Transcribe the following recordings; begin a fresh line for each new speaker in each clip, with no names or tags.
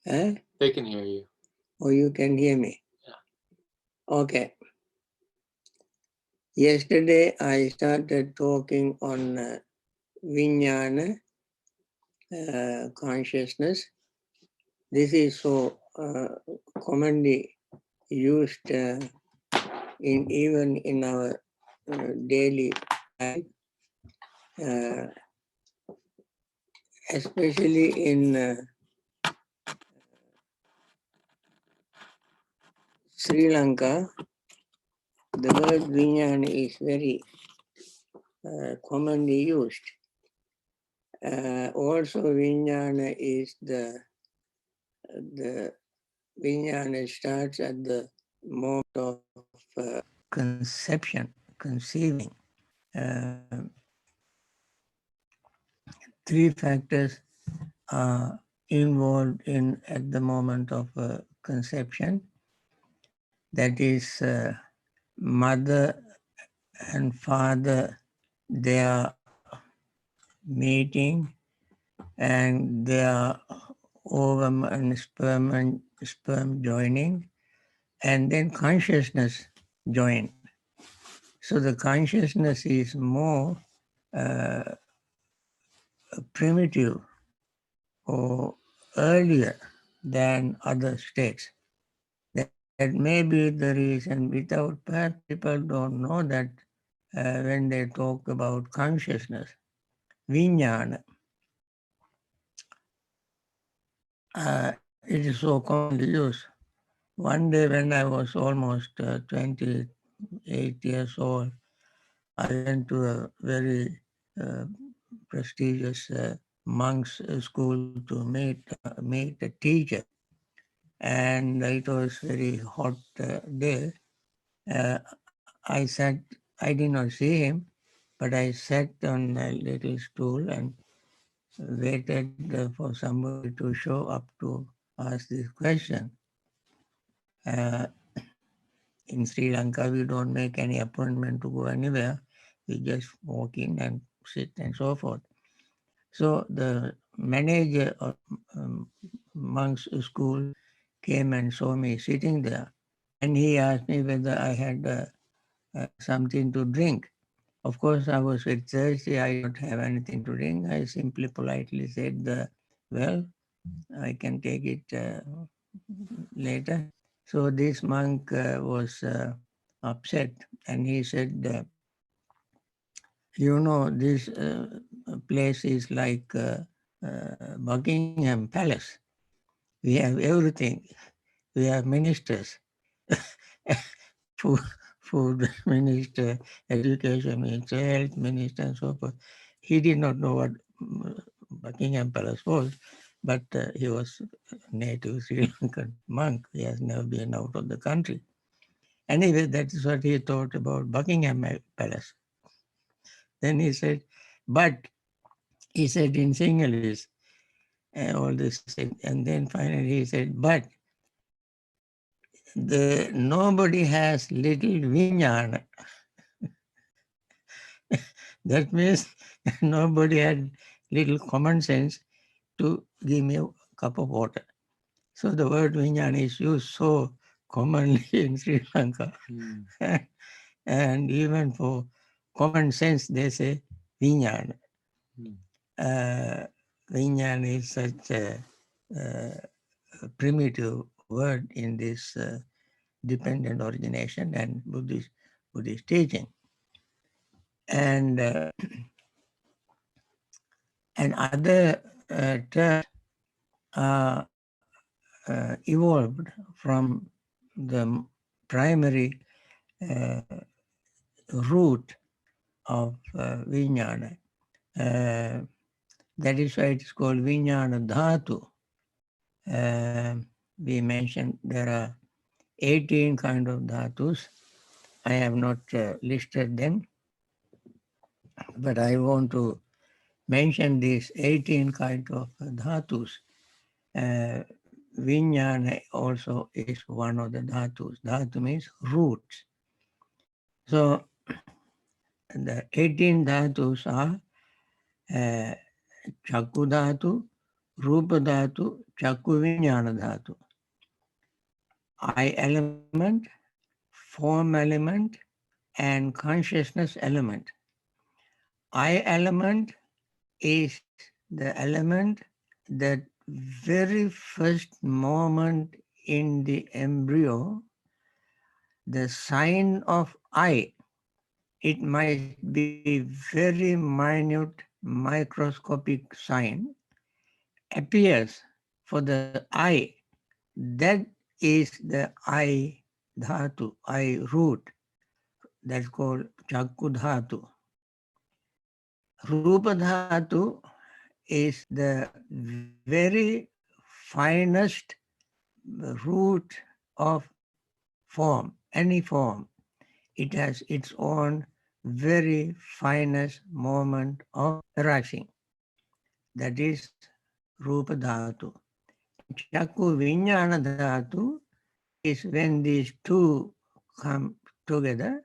They can hear you.
Oh, you can hear me?
Yeah.
Okay. Yesterday I started talking on Viññana, consciousness. This is so commonly used even in our daily life, especially in Sri Lanka. The word Viññana is very commonly used. Also, Viññana is the Viññana starts at the moment of conception, conceiving. Three factors are involved in at the moment of conception. That is, mother and father, they are meeting, and they are ovum and sperm joining, and then consciousness join. So the consciousness is more primitive or earlier than other states. That may be the reason. Without, perhaps people don't know that when they talk about consciousness, Viññana, it is so commonly used. One day when I was almost 28 years old, I went to a very prestigious monks' school to meet a teacher. And it was very hot day. I did not see him, but I sat on a little stool and waited for somebody to show up to ask this question. In Sri Lanka, we don't make any appointment to go anywhere. We just walk in and sit and so forth. So the manager of monk's school came and saw me sitting there, and he asked me whether I had something to drink. Of course, I was very thirsty. I don't have anything to drink. I simply politely said, well, I can take it later. So this monk was upset, and he said, you know, this place is like Buckingham Palace. We have everything. We have ministers, food minister, education minister, health minister, and so forth. He did not know what Buckingham Palace was, but he was a native Sri Lankan monk. He has never been out of the country. Anyway, that is what he thought about Buckingham Palace. Then he said, but he said in Sinhalese, all this, and then finally he said, but nobody has little Viññana. That means nobody had little common sense to give me a cup of water. So the word Viññana is used so commonly in Sri Lanka. And even for common sense, they say Viññana. Viññana is such a primitive word in this dependent origination and Buddhist teaching. And other terms are evolved from the primary root of Viññana. That is why it is called Viññana Dhatu. We mentioned there are 18 kind of dhatus. I have not listed them, but I want to mention these 18 kind of dhatus. Viññana also is one of the dhatus. Dhatu means roots. So the 18 dhatus are Chakku dhatu, Rupa Dhatu, Chakku Viññana Dhatu. I element, form element, and consciousness element. I element is the element that very first moment in the embryo, the sign of I, it might be very minute microscopic sign, appears for the I. That is the I dhatu, I root. That's called Chakku dhatu. Rupa dhatu is the very finest root of form, any form. It has its own very finest moment of arising. That is Rupa dhatu. And Chakku Viññana dhatu is when these two come together,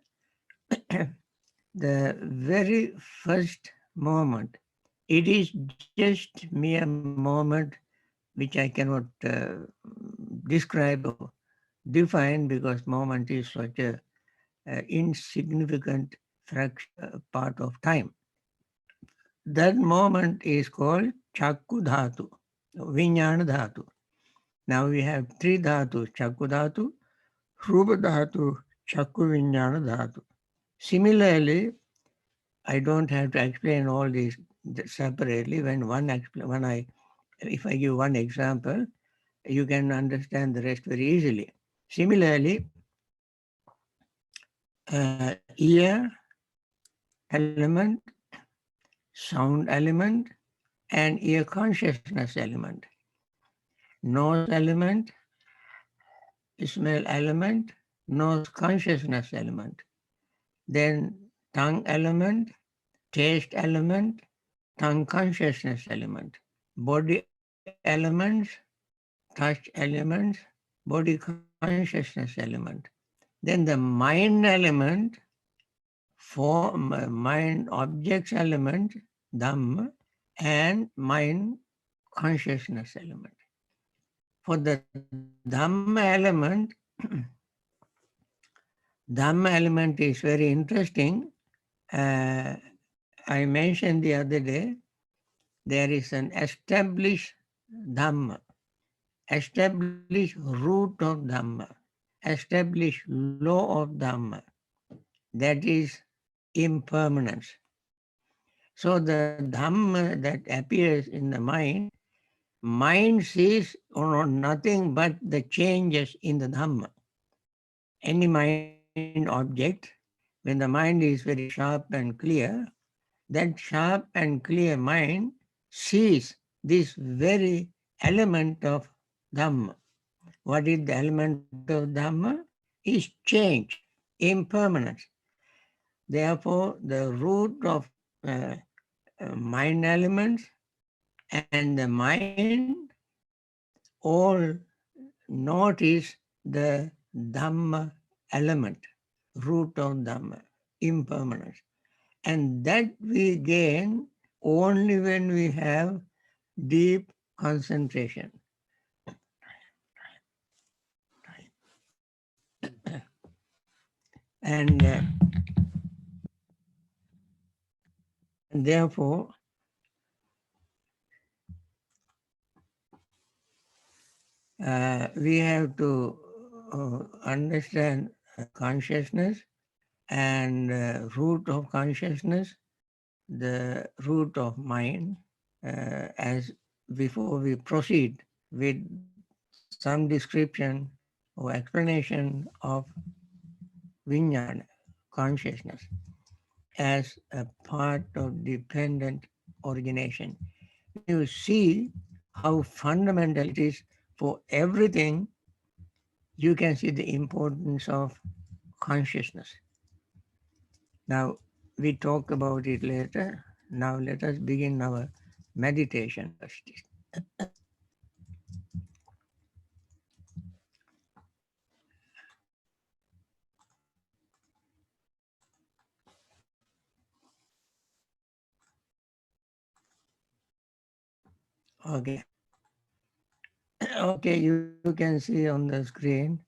the very first moment. It is just mere moment which I cannot describe or define because moment is such a insignificant part of time. That moment is called Chakku Dhatu, Viññana Dhatu. Now we have three dhatus, Chakku Dhatu, Rupa Dhatu, Chakku Viññana Dhatu. Similarly, I don't have to explain all these separately. If I give one example, you can understand the rest very easily. Similarly, ear element, sound element, and ear consciousness element. Nose element, smell element, nose consciousness element. Then tongue element, taste element, tongue consciousness element. Body elements, touch elements, body consciousness element. Then the mind element, mind objects element, Dhamma, and mind consciousness element. For the Dhamma element, Dhamma element is very interesting. I mentioned the other day, there is an established Dhamma, established root of Dhamma, established law of Dhamma, that is impermanence. So the Dhamma that appears in the mind sees nothing but the changes in the Dhamma. Any mind object, when the mind is very sharp and clear, that sharp and clear mind sees this very element of Dhamma. What is the element of Dhamma? Is change, impermanence. Therefore, the root of mind elements and the mind all notice the Dhamma element, root of Dhamma, impermanence. And that we gain only when we have deep concentration. And therefore, we have to understand consciousness and root of consciousness, the root of mind, as before we proceed with some description or explanation of Viññana, consciousness, as a part of dependent origination. When you see how fundamental it is for everything, you can see the importance of consciousness. Now, we talk about it later. Now let us begin our meditation first. Okay. Okay, you can see on the screen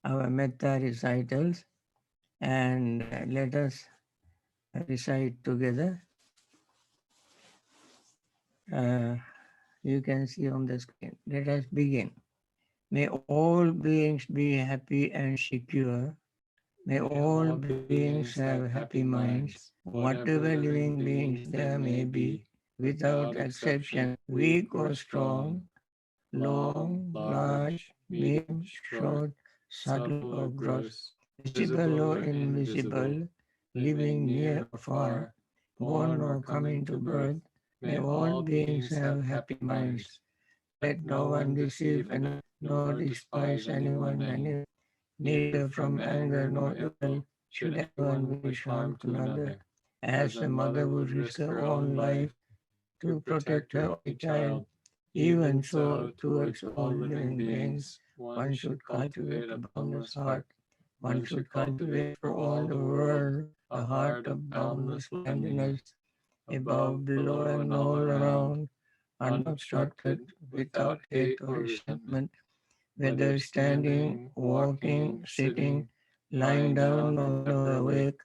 our metta recitals, and let us recite together. Uh, you can see on the screen. Let us begin. May all beings be happy and secure. May
May
all
all
beings
beings
have
have
happy
happy
minds,
minds,
whatever
whatever
living
living
beings
beings
there
there
may
may
be,
be,
without
without
exception,
exception, weak
weak or
or
strong,
strong, long,
long, large,
large, medium,
medium,
short,
short, subtle
subtle or
or gross,
gross,
visible
visible
or
or invisible,
invisible,
living
living
near
near
or
or far,
far,
born
born
or
or
coming
coming
to
to birth.
birth, may
May
all
all
beings
beings
have
have
happy
happy
minds.
minds.
Let
Let
no
no
one
one
deceive
deceive
another, nor
nor
despise
despise anyone
anyone
any,
anywhere.
neither
Neither
from
from anger
anger
nor
nor
ill
ill
should
should
anyone
anyone
wish
wish
harm
harm
to
to
another,
another.
as
As
a
a
mother
mother
would
would
risk
risk
her
her
own
own
life
life
to
to
protect
protect
her
her
only
only
child.
child,
Even
even
so,
so,
towards
towards
all
all
living
living
beings,
beings, one
one should
should
cultivate
cultivate
a
a
boundless
boundless
heart.
heart.
One
One
should
should
cultivate
cultivate
for
for
all
all
the
the world
world a
a
heart
heart
of
of
boundless
boundless
kindness,
kindness,
above,
above,
below,
below,
and
and all
all
around,
around, unobstructed,
unobstructed,
without
without
hate
hate
or
or resentment,
resentment,
whether
whether standing,
standing,
walking,
walking,
sitting,
sitting,
lying
lying
down,
down,
or
or never awake.
awake.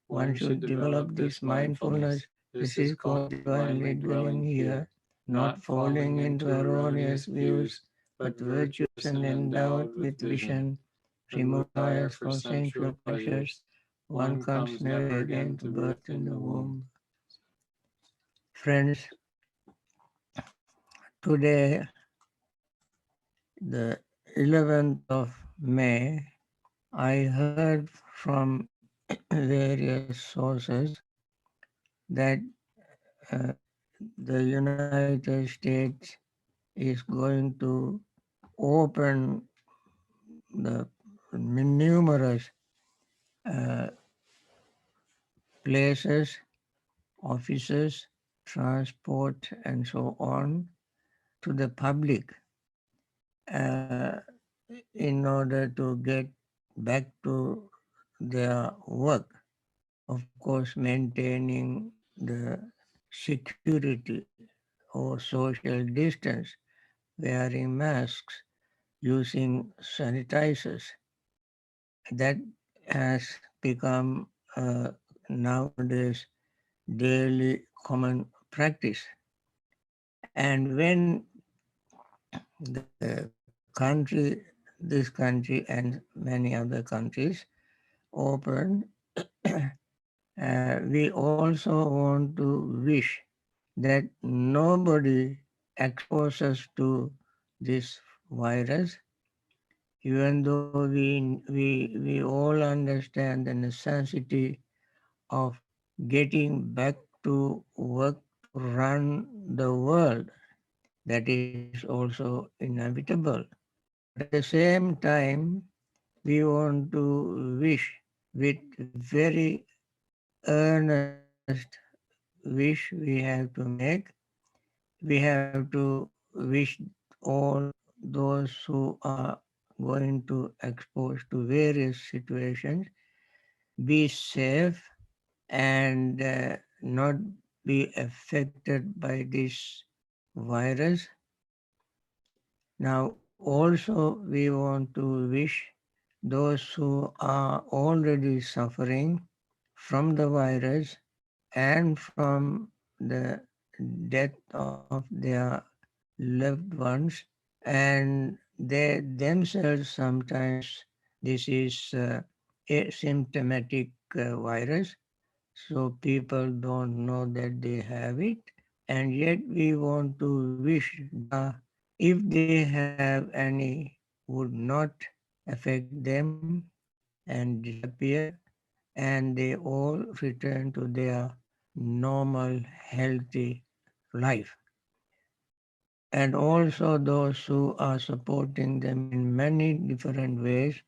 One
One should
should develop
develop
this
this
mindfulness.
mindfulness.
This
This
is
is
called
called
divinely
divinely
dwelling
dwelling
here,
here,
not
not
falling
falling
into
into
erroneous
erroneous
views,
views,
but
but
virtuous
virtuous
and
and
endowed
endowed
with
with vision.
vision,
With no
remove
desire
desires
for
for
sensual
sensual pleasures.
pleasures,
One
one
comes
comes
never
never
again
again
to
to
birth
birth
in
in
the
the womb.
womb. Friends, today, the 11th of May, I heard from various sources that uh, the United States is going to open the numerous uh, places, offices, transport, and so on to the public uh, in order to get back to their work. Of course, maintaining the security or social distance, wearing masks, using sanitizers. That has become nowadays daily common practice. And when the country, this country and many other countries open, we also want to wish that nobody exposes to this virus, even though we all understand the necessity of getting back to work to run the world. That is also inevitable. But at the same time, we want to wish with very earnest wish we have to make. We have to wish all those who are going to expose to various situations be safe and not be affected by this virus. Now, also, we want to wish those who are already suffering from the virus and from the death of their loved ones, and they themselves sometimes this is asymptomatic virus, so people don't know that they have it, and yet we want to wish if they have any, would not affect them and disappear, and they all return to their normal, healthy life. And also those who are supporting them in many different ways.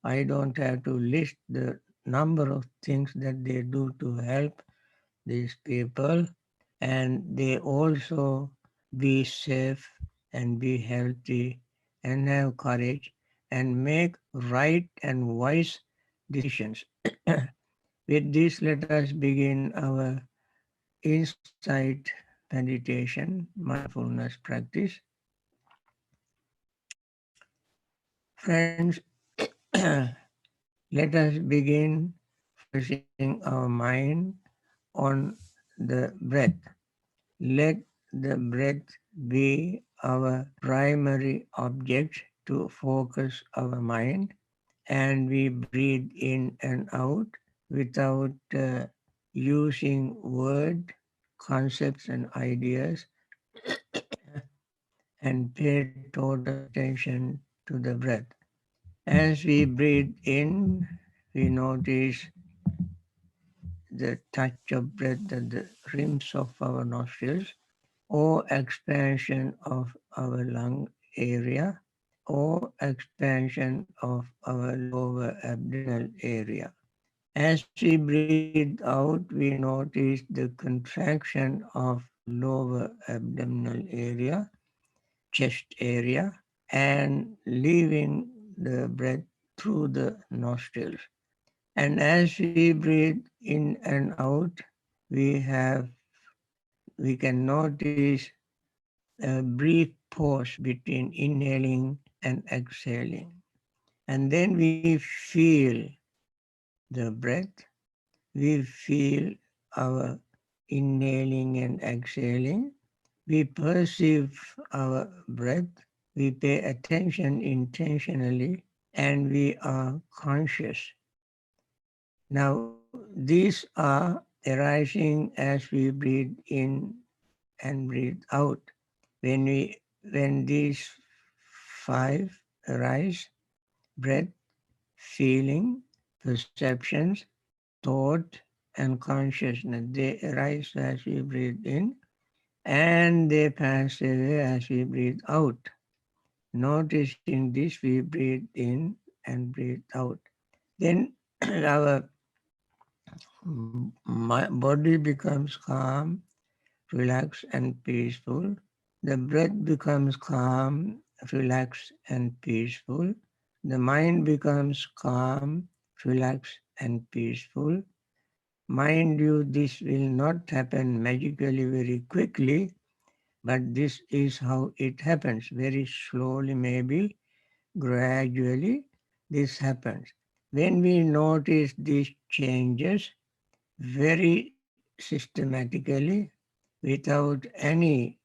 I don't have to list the number of things that they do to help these people, and they also be safe and be healthy and have courage and make right and wise decisions. With this, let us begin our insight meditation, mindfulness practice. Friends, let us begin focusing our mind on the breath. Let the breath be our primary object to focus our mind, and we breathe in and out without using word, concepts, and ideas, and pay total attention to the breath. As we breathe in, we notice the touch of breath at the rims of our nostrils, or expansion of our lung area, or expansion of our lower abdominal area. As we breathe out, we notice the contraction of lower abdominal area, chest area, and leaving the breath through the nostrils. And as we breathe in and out, we can notice a brief pause between inhaling and exhaling. And then we feel the breath, we feel our inhaling and exhaling, we perceive our breath, we pay attention intentionally, and we are conscious. Now, these are arising as we breathe in and breathe out. When these five arise, breath, feeling, perceptions, thought, and consciousness, they arise as we breathe in, and they pass away as we breathe out. Noticing this, we breathe in and breathe out. Then our body becomes calm, relaxed, and peaceful. The breath becomes calm, relaxed, and peaceful. The mind becomes calm, relaxed, and peaceful. Mind you, this will not happen magically very quickly, but this is how it happens. Very slowly, maybe, gradually, this happens. When we notice these changes very systematically, without any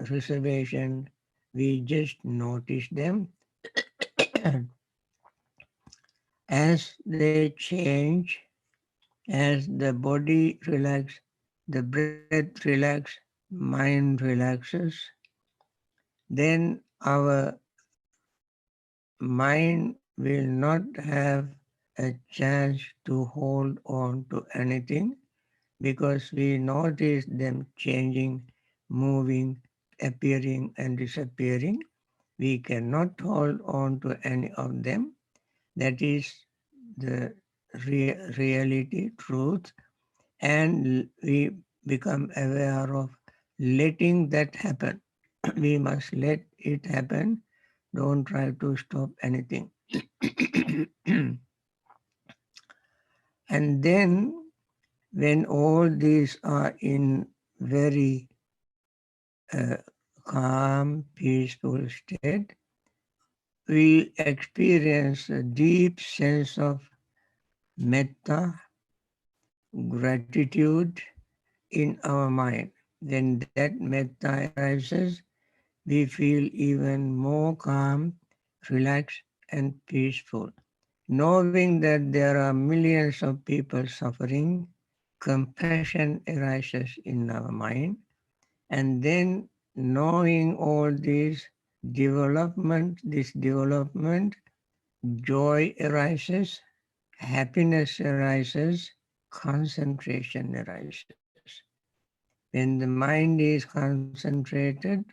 reservation, we just notice them. As they change, as the body relaxes, the breath relaxes, mind relaxes, then our mind will not have a chance to hold on to anything, because we notice them changing, moving, appearing, and disappearing. We cannot hold on to any of them. That is the reality, truth, and we become aware of letting that happen. We must let it happen. Don't try to stop anything. And then, when all these are in very calm, peaceful state, we experience a deep sense of metta, gratitude in our mind. When that metta arises, we feel even more calm, relaxed, and peaceful. Knowing that there are millions of people suffering, compassion arises in our mind. And then, knowing all this development, joy arises, happiness arises, concentration arises. When the mind is concentrated,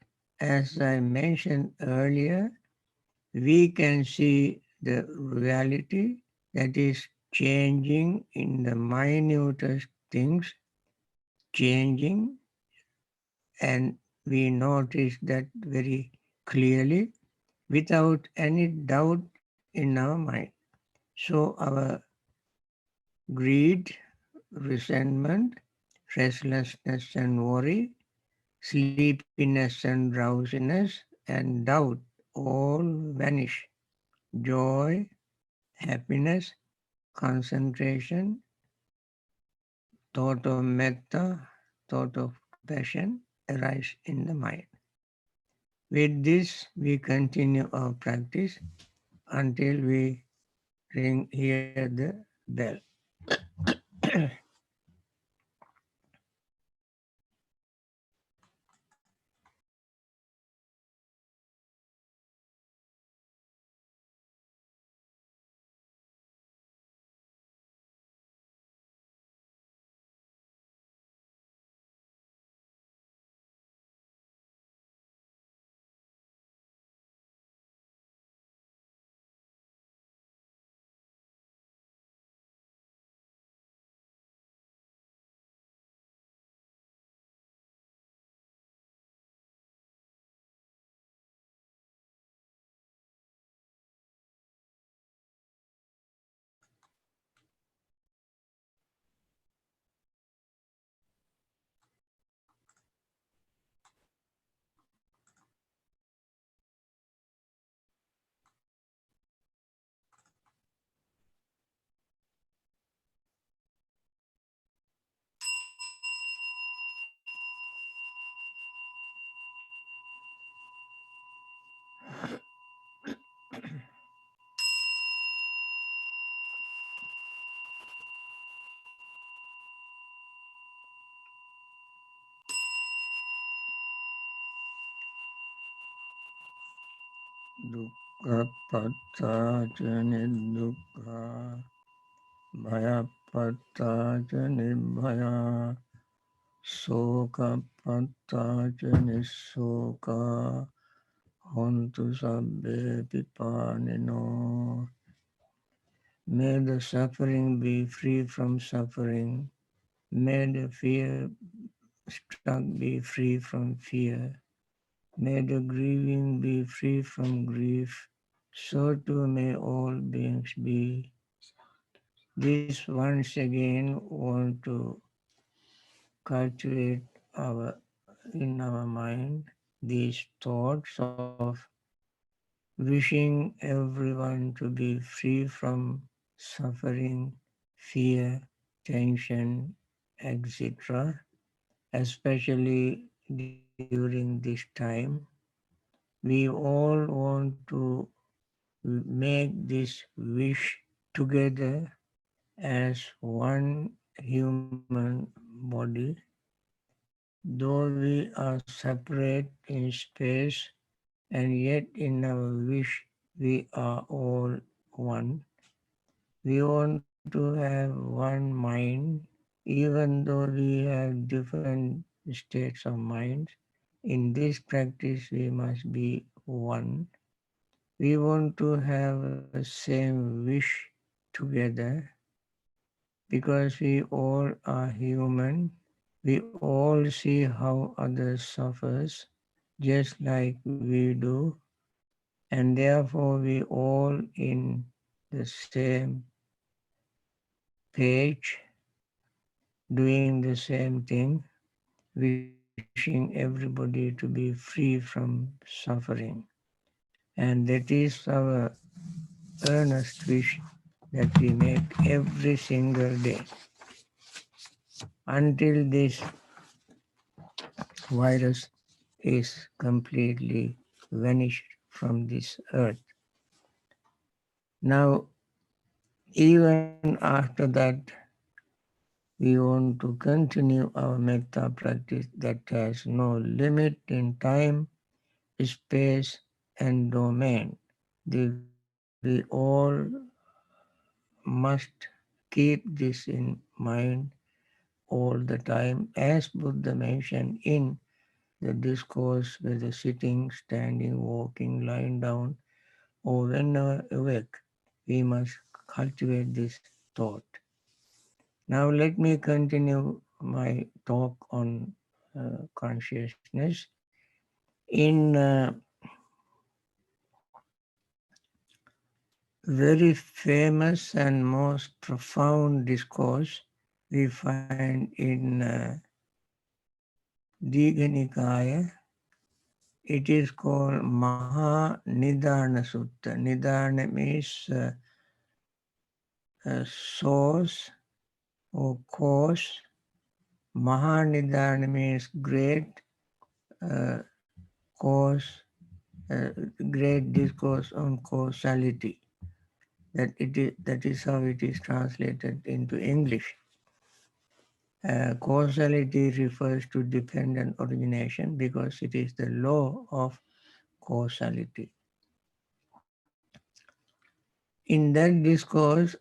as I mentioned earlier, we can see the reality that is changing in the minutest things, changing, and we notice that very clearly without any doubt in our mind. So our greed, resentment, restlessness and worry, sleepiness and drowsiness, and doubt all vanish. joy, happiness, concentration, thought of metta, thought of compassion arise in the mind. With this, we continue our practice until we hear the bell. Dukkha pattacani dukkha, bhaya pattacani bhaya, soka pattacani soka, hontu sabbe pipanino. May the suffering be free from suffering. May the fear struck be free from fear. May the grieving be free from grief. So too may all beings be. This once again want to cultivate in our mind these thoughts of wishing everyone to be free from suffering, fear, tension, etc., especially during this time. We all want to make this wish together as one human body, though we are separate in space, and yet in our wish we are all one. We want to have one mind, even though we have different states of mind. In this practice, we must be one. We want to have a same wish together because we all are human. We all see how others suffers just like we do, and therefore we all in the same page doing the same thing, wishing everybody to be free from suffering. And that is our earnest wish that we make every single day until this virus is completely vanished from this earth. Now, even after that, we want to continue our metta practice that has no limit in time, space, and domain. We all must keep this in mind all the time, as Buddha mentioned in the discourse, whether sitting, standing, walking, lying down, or whenever awake. We must cultivate this thought. Now, let me continue my talk on consciousness. In very famous and most profound discourse we find in Digha Nikaya, It is called Maha Nidana Sutta. Nidana means source or cause. Maha Nidana means great uh, cause, uh, great discourse on causality. That is how it is translated into English. Causality refers to dependent origination because it is the law of causality. In that discourse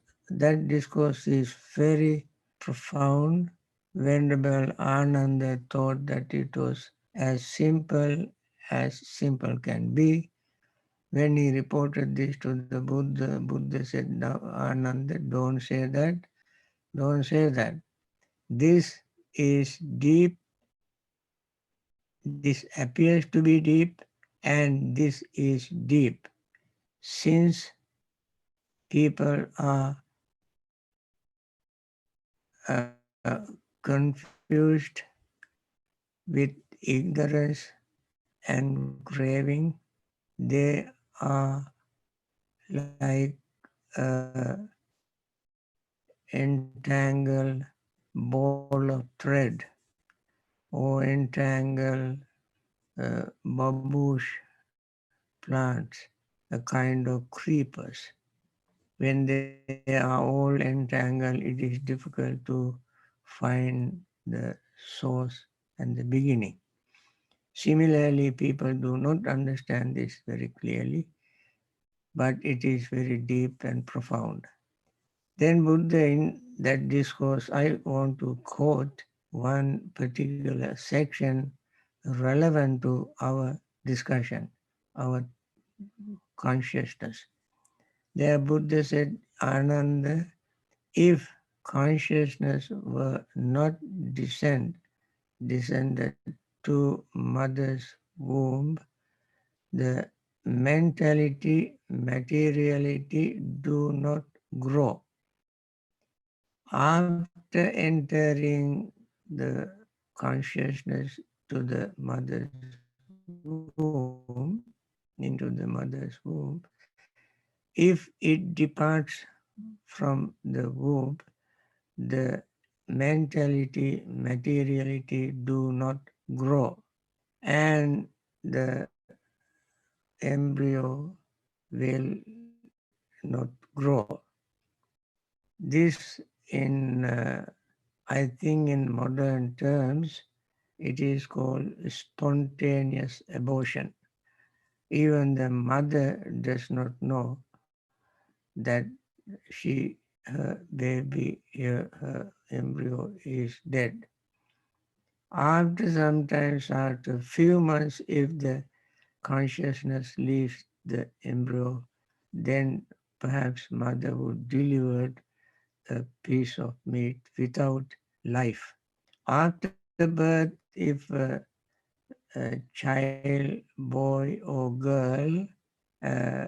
is very profound. Venerable Ananda thought that it was as simple can be. When he reported this to the Buddha, Buddha said, "No, Ananda, don't say that, don't say that. This is deep, this appears to be deep, and this is deep. Since people are confused with ignorance and craving, they are like a entangled ball of thread or entangled babush plants, a kind of creepers. When they are all entangled, it is difficult to find the source and the beginning. Similarly, people do not understand this very clearly, but it is very deep and profound. Then Buddha in that discourse, I want to quote one particular section relevant to our discussion, our consciousness. There Buddha said, Ananda, if consciousness were not descended to mother's womb, the mentality, materiality do not grow. After entering the consciousness to the mother's womb, into the mother's womb, if it departs from the womb, the mentality, materiality do not grow, and the embryo will not grow. This, in I think, in modern terms, it is called spontaneous abortion. Even the mother does not know that her baby, her embryo is dead. Sometimes after a few months, if the consciousness leaves the embryo, then perhaps mother would deliver a piece of meat without life. After birth, if a child, boy or girl, uh,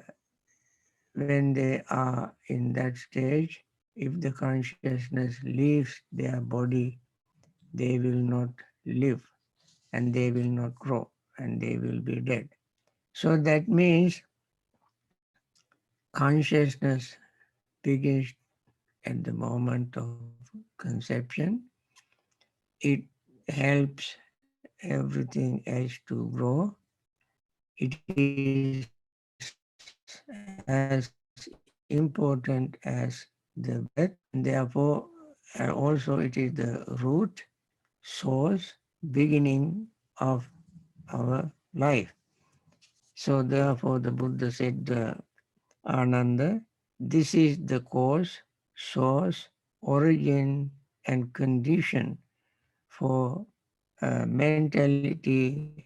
when they are in that stage, if the consciousness leaves their body, they will not live and they will not grow and they will be dead. So that means consciousness begins at the moment of conception. It helps everything else to grow. It is as important as the breath, and therefore also it is the root, source, beginning of our life. So therefore the Buddha said, Ananda, this is the cause, source, origin and condition for mentality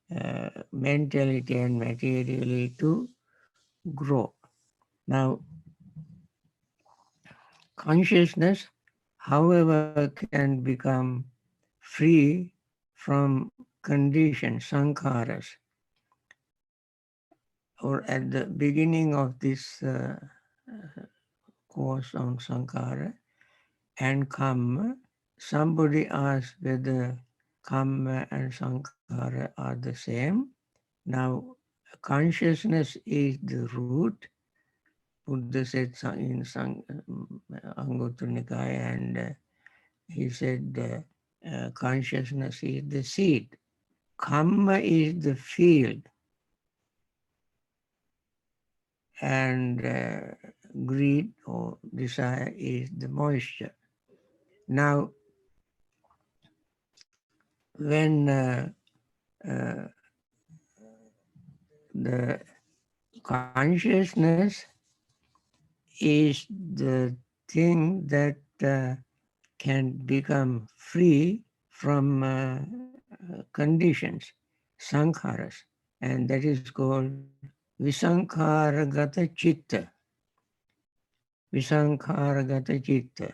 and materially to grow. Now, consciousness, however, can become free from condition, sankharas, or at the beginning of this course on sankhara and karma, somebody asked whether Kamma and Sankhara are the same. Now, consciousness is the root. Buddha said in Anguttara Nikaya, and he said consciousness is the seed. Kamma is the field, and greed or desire is the moisture. Now, when the consciousness is the thing that can become free from conditions, sankharas, and that is called visankharagata citta. Visankharagata citta.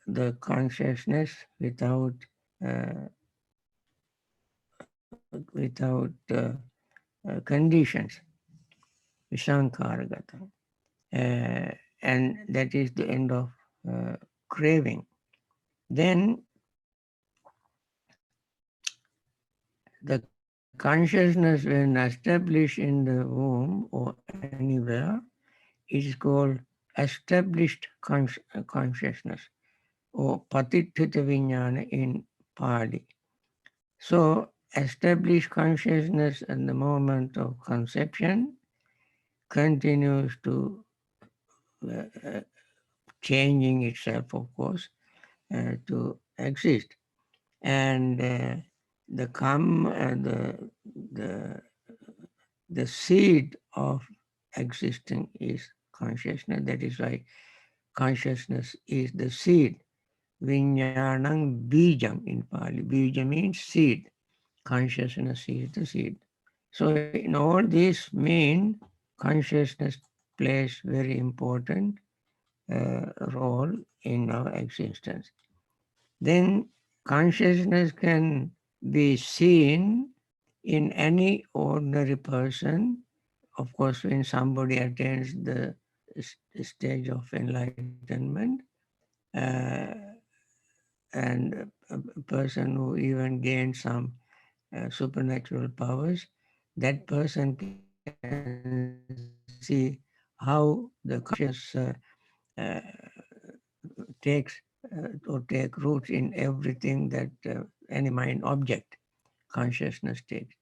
The consciousness uh, without conditions, visankharagata. And that is the end of craving. Then the consciousness, when established in the womb or anywhere, is called established consciousness or patittita viññana in Pali. So, established consciousness at the moment of conception continues to uh, changing itself, of course, to exist. And the the seed of existing is consciousness. That is why consciousness is the seed. Viññānaṁ bijam in Pali. Bija means seed. Consciousness is the seed. So in all this mean consciousness plays very important role in our existence. Then consciousness can be seen in any ordinary person. Of course, when somebody attains the stage of enlightenment, uh, and a person who even gains some supernatural powers, that person can see how the consciousness uh, takes or take roots in everything that any mind object consciousness takes.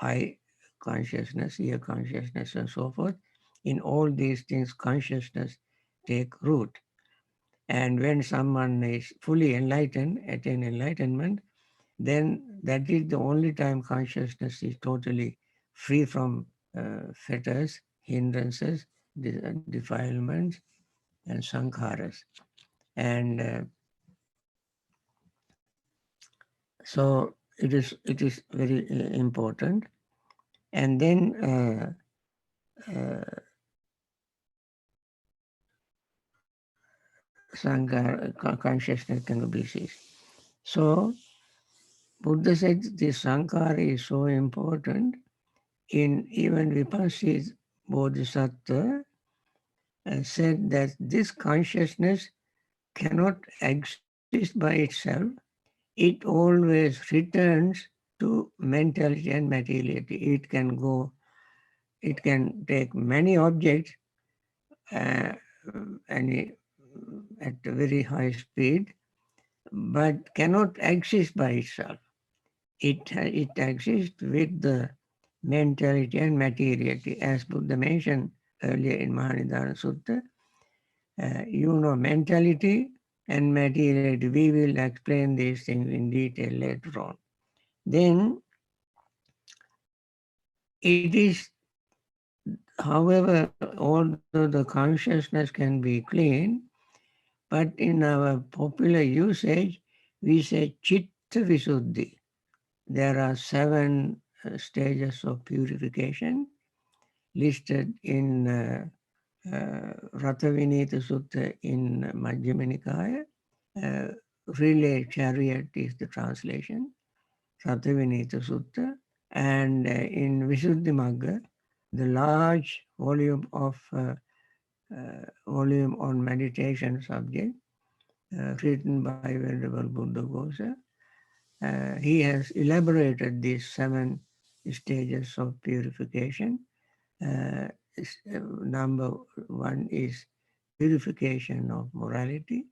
Eye consciousness, ear consciousness, and so forth. In all these things, consciousness take root. And when someone is fully enlightened, attain enlightenment, then that is the only time consciousness is totally free from fetters, hindrances, defilements, and sankharas. And so it is very important. And then consciousness can be ceased. So Buddha said this sankhara is so important. In even Vipassana Bodhisattva said that this consciousness cannot exist by itself. It always returns to mentality and materiality. It can take many objects uh, any, at a very high speed, but cannot exist by itself. It exists with the mentality and materiality. As Buddha mentioned earlier in Mahanidana Sutta, mentality and materiality. We will explain these things in detail later on. Then it is, however, although the consciousness can be clean, but in our popular usage, we say Citta Visuddhi. There are 7 stages of purification listed in Rathavinita Sutta in Majjhima Nikaya. Relay chariot is the translation, Rathavinita Sutta. And in Visuddhimagga, the large volume on meditation subject, written by Venerable Buddha Ghosa. He has elaborated these 7 stages of purification. Number 1 is purification of morality.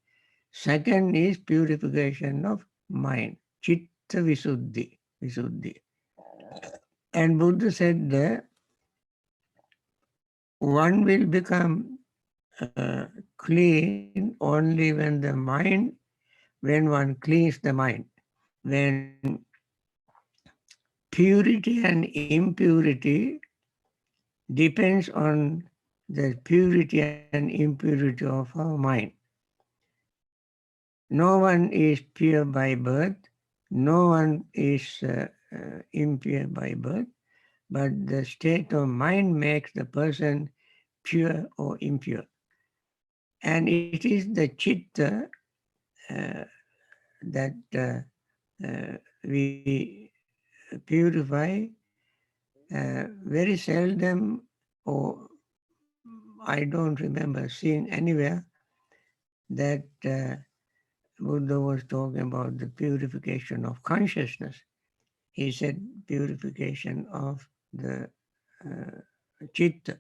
Second is purification of mind, Citta Visuddhi. And Buddha said that one will become clean only when the mind, when one cleans the mind, when purity and impurity depends on the purity and impurity of our mind. No one is pure by birth, no one is impure by birth, but the state of mind makes the person pure or impure. And it is the citta that we purify very seldom, or I don't remember seeing anywhere that Buddha was talking about the purification of consciousness. He said purification of the citta.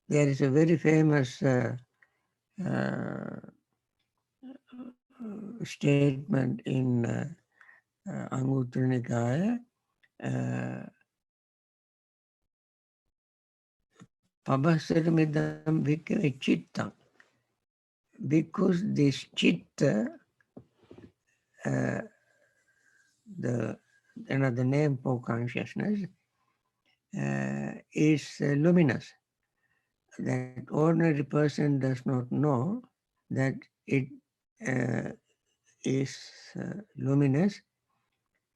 There is a very famous statement in Anguttara Nikaya, Pabhasaramidam bhikkhave cittam. Because this citta, the another name for consciousness, is luminous. That ordinary person does not know that it is luminous.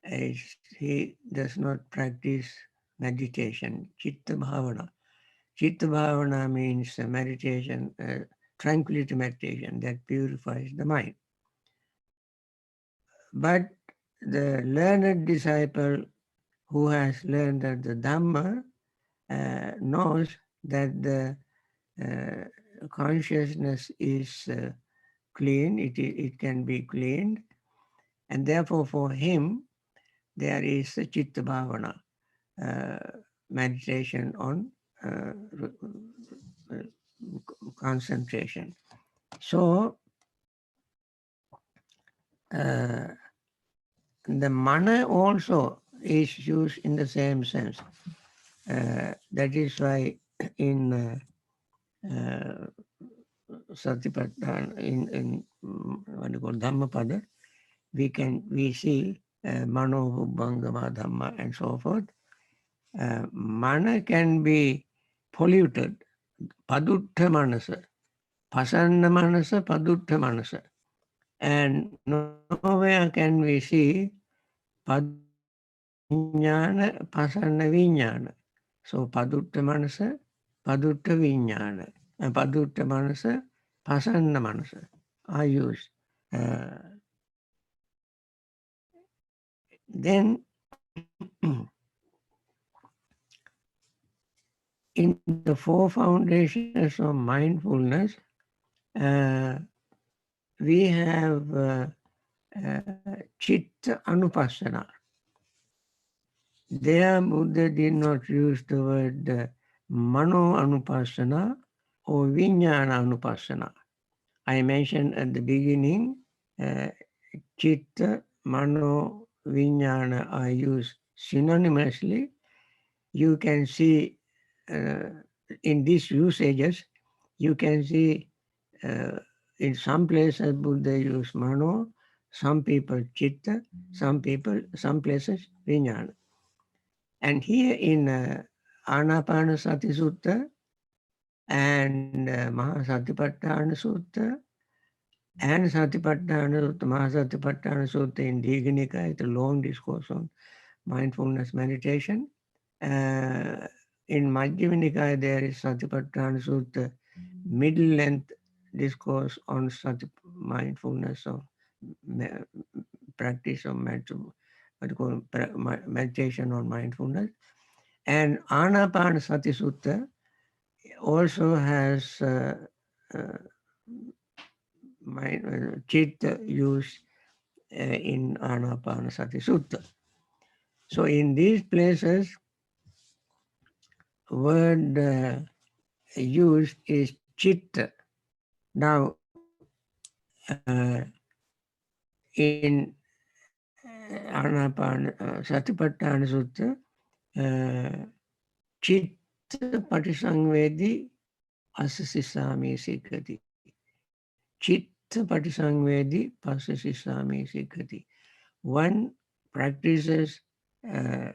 He does not practice meditation, Citta Bhavana. Citta Bhavana means meditation, tranquility meditation that purifies the mind. But the learned disciple who has learned that the Dhamma knows that the consciousness is clean, it can be cleaned, and therefore for him there is a Citta Bhavana, meditation on concentration. So the mana also is used in the same sense. That is why in Satipatthana, in what you call Dhammapada, we see Mano, Bhangama, Dhamma, and so forth. Mana can be polluted, padutta manasa, pasanna manasa, padutta manasa. And nowhere can we see padutta viññana, pasanna viññana. So padutta manasa, padutta viññana, and padutta manasa, pasanna manasa are used. Then in the 4 foundations of mindfulness, we have Citta Anupassana. There Buddha did not use the word Mano Anupassana or Viññana Anupassana. I mentioned at the beginning, Citta, Mano, Viññana are used synonymously. You can see in these usages, you can see in some places Buddha use Mano, some people Citta, some places Viññana. And here in Anapanasati Sutta and Mahasatipatthana Sutta and Satipatthana Sutta, Mahasatipatthana Sutta in Digha, it's a long discourse on mindfulness meditation. In Majjhima Nikaya there is Satipatthana Sutta, middle length discourse on mindfulness of practice of meditation on mindfulness. And Anapanasati Sutta also has Citta used in Anapanasati Sutta. So in these places, word used is Citta. Now, in Satipatthana Sutta, Citta Patisangvedi Asasisami Sikkati. Citta Patisangvedi Pasasisami Sikkati. One practices uh,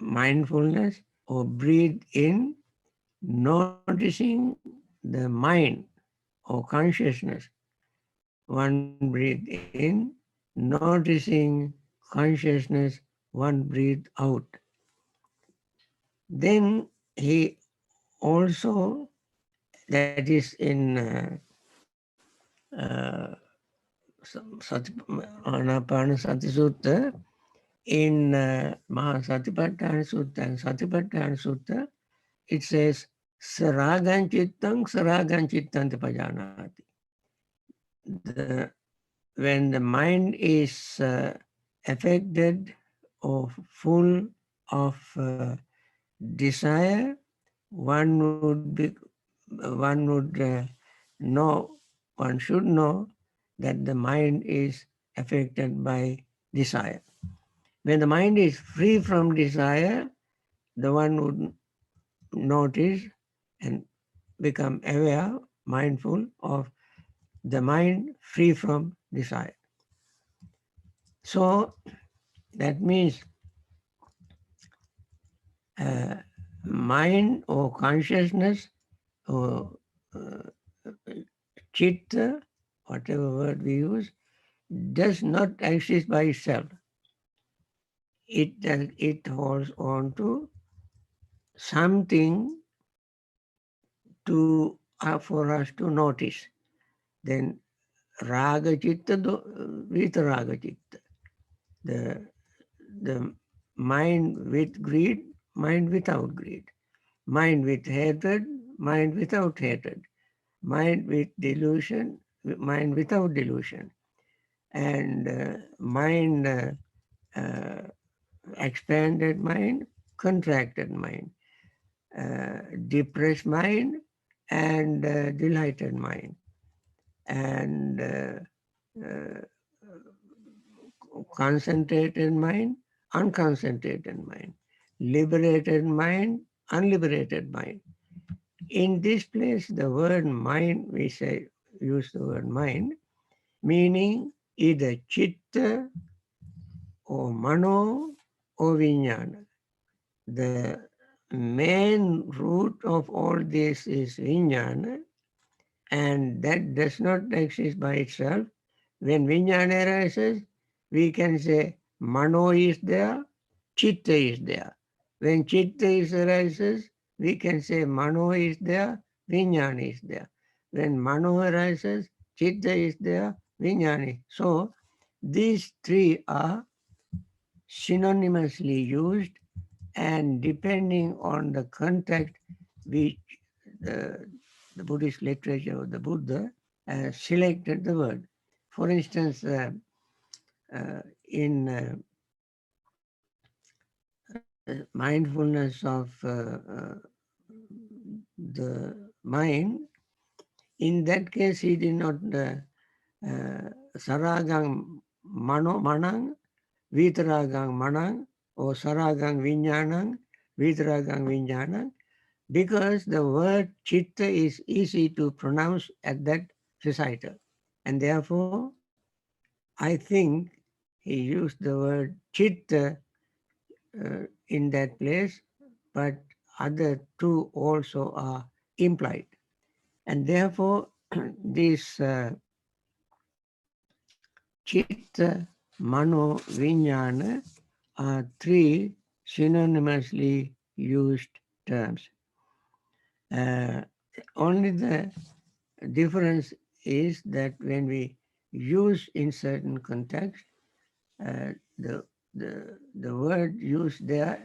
mindfulness or breathe in, noticing the mind or consciousness. One breathe in, noticing consciousness, one breathe out. Then he also, that is in Anapanasati Sutta, in Mahasatipatthana Sutta and Satipatthana Sutta, it says, Saragan Chittan Pajanati. When the mind is affected or full of desire, one would know, one should know that the mind is affected by desire. When the mind is free from desire, the one would notice and become aware, mindful of the mind free from desire. So that means mind or consciousness or chitta, whatever word we use, does not exist by itself. It holds on to something for us to notice. Then raga chitta, vitaraga chitta. The mind with greed, mind without greed. Mind with hatred, mind without hatred. Mind with delusion, mind without delusion. And mind, expanded mind, contracted mind. Depressed mind and delighted mind. And concentrated mind, unconcentrated mind, liberated mind, unliberated mind. In this place, the word mind, we say, use the word mind, meaning either Citta or Mano or Viññana. The main root of all this is Viññana, and that does not exist by itself. When Viññana arises, we can say Mano is there, Citta is there. When Citta arises, we can say Mano is there, Viññana is there. When Mano arises, Citta is there, Viññana. So these three are synonymously used, and depending on the context which the Buddhist literature of the Buddha selected the word. For instance, in mindfulness of the mind, in that case he did not saragang manang, vitaragang manang, or saragang viññanang, vitaragang viññanang, because the word chitta is easy to pronounce at that recital. And therefore, I think he used the word chitta in that place, but other two also are implied. And therefore, this chitta, mano, viññana are three synonymously used terms. Only the difference is that when we use in certain context, the word used there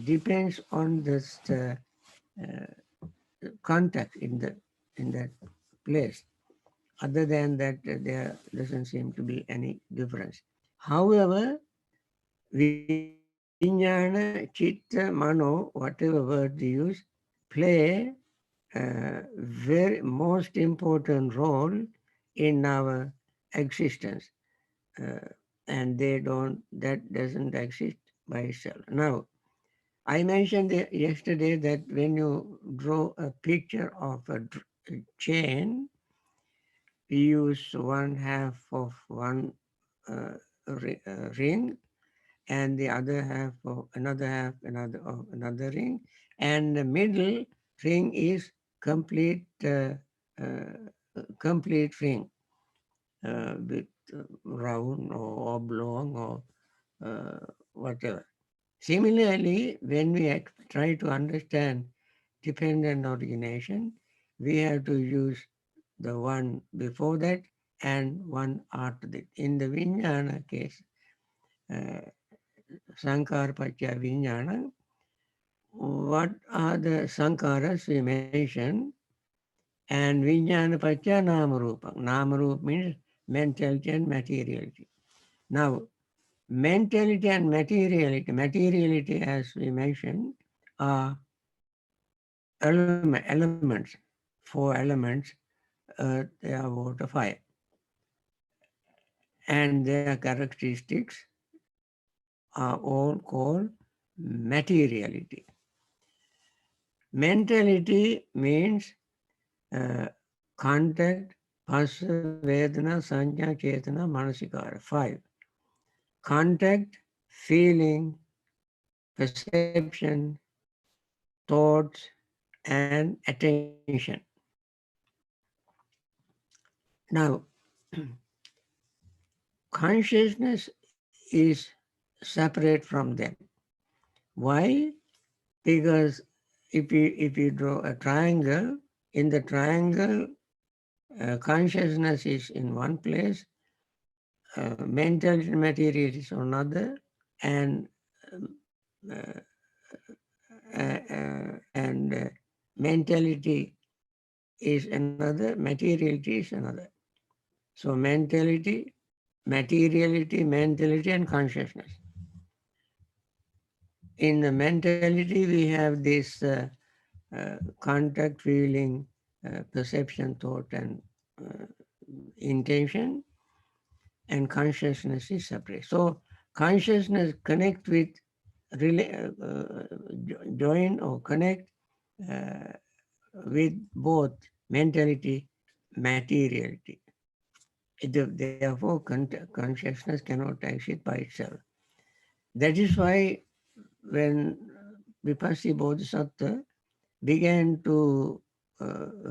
depends on this contact in that place. Other than that, there doesn't seem to be any difference. However, Viññana, Citta, Mano, whatever word you use, play very most important role in our existence, uh, and that doesn't exist by itself. Now, I mentioned yesterday that when you draw a picture of a chain, we use one half of one uh, ring and the other half of another half of another ring, and the middle ring is complete ring with round or oblong or whatever. Similarly, when we try to understand dependent origination, we have to use the one before that and one after that. In the Viññana case, uh, Sankara Pacha Viññana, what are the Sankaras we mentioned? And Viññana Pacha Namarupa. Namarupa means mentality and materiality. Now, mentality and materiality as we mentioned, are elements, four elements, earth, air, water, fire. And their characteristics are all called materiality. Mentality means contact, phasa, vedana, sanya, chetana, manasikara. 5. Contact, feeling, perception, thoughts, and attention. Now, consciousness is separate from them. Why? Because if you draw a triangle, in the triangle, consciousness is in one place, mental material is another, and um, uh, and mentality is another, materiality is another. So mentality, materiality, mentality, and consciousness. In the mentality, we have this contact, feeling, perception, thought, and uh, intention, and consciousness is separate. So consciousness connect with, join or connect uh, with both mentality, materiality. Therefore, consciousness cannot exist by itself. That is why when Vipassi Bodhisattva began to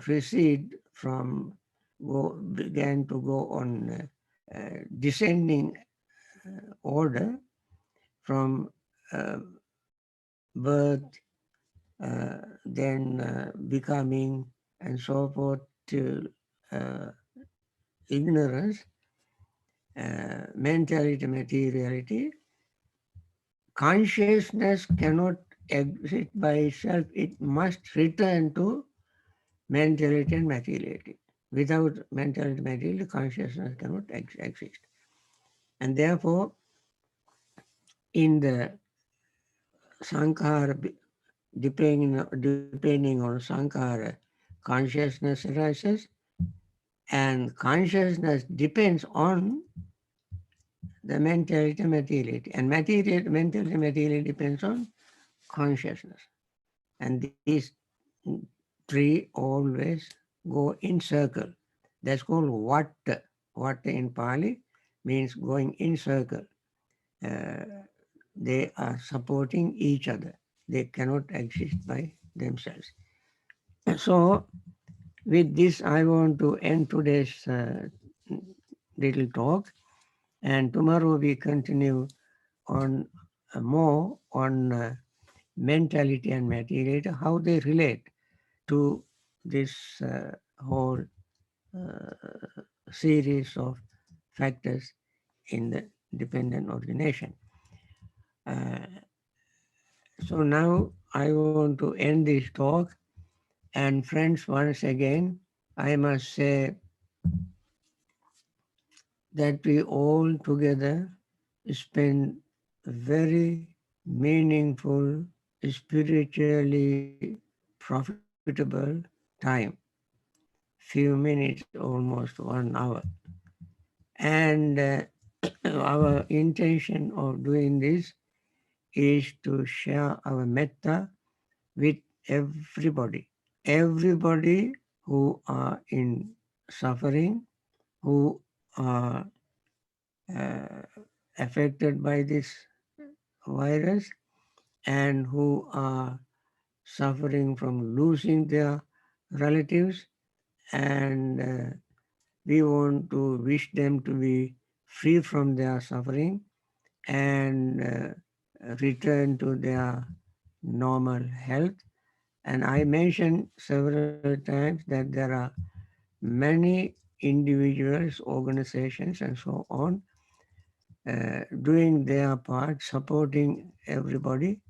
recede from, began to go on descending order from uh, birth, then becoming, and so forth, to uh, ignorance, mentality, materiality. Consciousness cannot exist by itself. It must return to mentality and materiality. Without mentality and materiality, consciousness cannot exist. And therefore, in the Sankara, depending on Sankara, consciousness arises, and consciousness depends on the mentality, materiality, and mentality, materiality depends on consciousness. And these three always go in circle. That's called Vatta. Vatta in Pali means going in circle. Uh, they are supporting each other. They cannot exist by themselves. So, with this, I want to end today's little talk, and tomorrow we continue on more on mentality and materiality, how they relate to this whole series of factors in the dependent origination. Uh, So now I want to end this talk. And friends, once again, I must say that we all together spend very meaningful, spiritually profitable time. Few minutes, almost 1 hour. And our intention of doing this is to share our metta with everybody. Everybody who are in suffering, who are uh, affected by this virus, and who are suffering from losing their relatives, and we want to wish them to be free from their suffering and return to their normal health. And I mentioned several times that there are many individuals, organizations, and so on doing their part, supporting everybody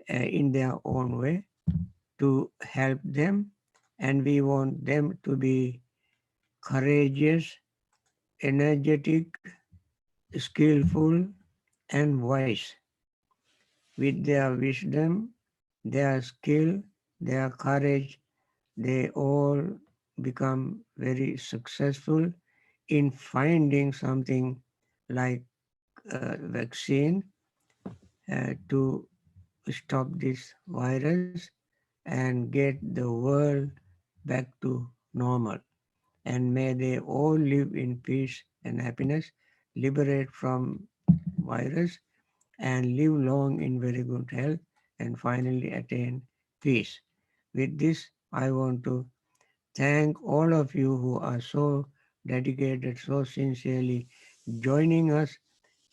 in their own way to help them. And we want them to be courageous, energetic, skillful, and wise. With their wisdom, their skill, their courage, they all become very successful in finding something like a vaccine to stop this virus and get the world back to normal. And may they all live in peace and happiness, liberate from virus, and live long in very good health, and finally attain peace. With this, I want to thank all of you who are so dedicated, so sincerely joining us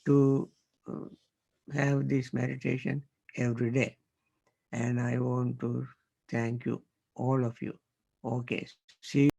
to uh, have this meditation every day. And I want to thank you, all of you. Okay, see you.